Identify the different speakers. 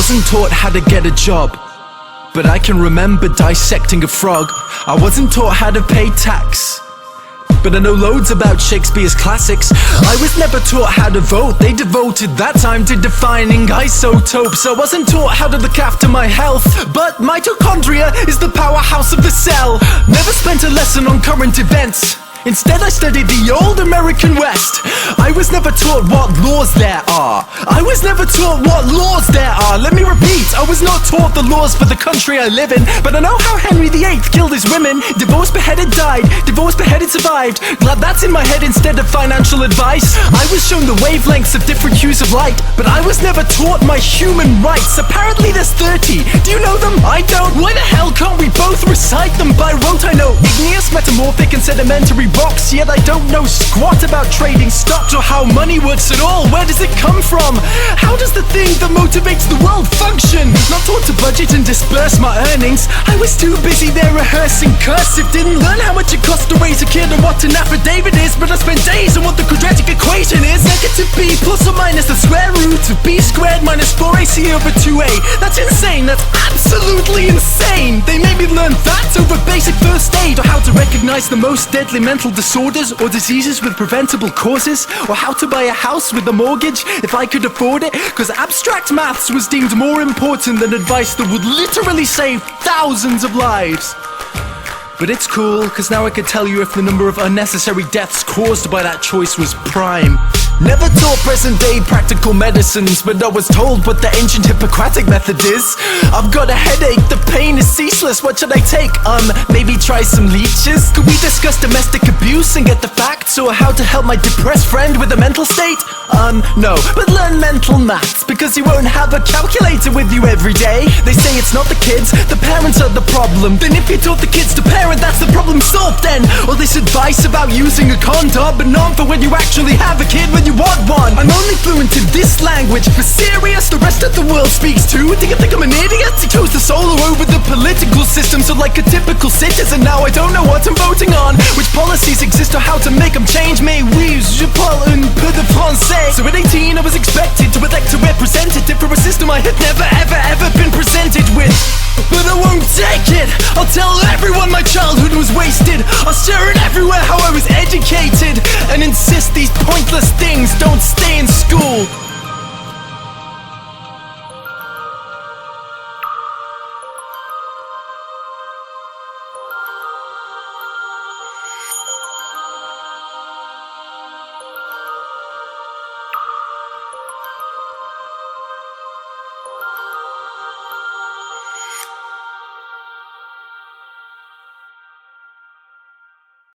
Speaker 1: wasn't taught how to get a job, but I can remember dissecting a frog. I wasn't taught how to pay tax, but I know loads about Shakespeare's classics. I was never taught how to vote. They devoted that time to defining isotopes. I wasn't taught how to look after my health, but mitochondria is the powerhouse of the cell. Never spent a lesson on current events. Instead I studied the old American West. I was never taught what laws there are. I was never taught what laws there are. Let me repeat, I was not taught the laws for the country I live in, but I know how Henry VIII killed his women. Divorced, beheaded, died. Divorced, beheaded, survived. Glad that's in my head instead of financial advice. I was shown the wavelengths of different hues of light, but I was never taught my human rights. Apparently there's 30. Do you know them? I don't. Why the hell can't we both recite them by rote? I know igneous, metamorphic, and sedimentary rocks, yet I don't know squat about trading stocks or how money works at all. Where does it come from? How does the thing that motivates the world function? Not taught to budget and disperse my earnings. I was too busy there rehearsing cursive. Didn't learn how much it costs to raise a kid and what an affidavit is, but I spent days on what the quadratic equation is. Negative b plus or minus the square root of b squared minus 4ac over 2a. That's insane, that's absolutely insane. They made me learn that over basic first aid, or how to recognize the most deadly mental disorders or diseases with preventable causes, or how to buy a house with a mortgage if I could afford it, cause abstract maths was deemed more important than advice that would literally save thousands of lives. But it's cool, cause now I could tell you if the number of unnecessary deaths caused by that choice was prime. Never taught present day practical medicines, but I was told what the ancient Hippocratic method is. I've got a headache, the pain is ceaseless, what should I take? Maybe try some leeches? Could we discuss domestic abuse and get the facts, or how to help my depressed friend with a mental state? No, but learn mental maths, because you won't have a calculator with you every day. They say it's not the kids, the parents are the problem. Then if you taught the kids to parent, that's the problem solved then. All this advice about using a condom, but not for when you actually have a kid when you want one. I'm only fluent in this language, for serious, the rest of the world speaks too. Do you think I'm an idiot? I chose to solo over the political system, so like a typical citizen now I don't know what I'm voting on, which policies exist or how to make them change. Mais oui, je parle un peu de français. So at 18 I was expected to elect a representative for a system I had never ever been presented with. But I won't take it. I'll tell everyone my childhood was wasted. I'll share it everywhere how I was educated, and insist these pointless things don't stay in school.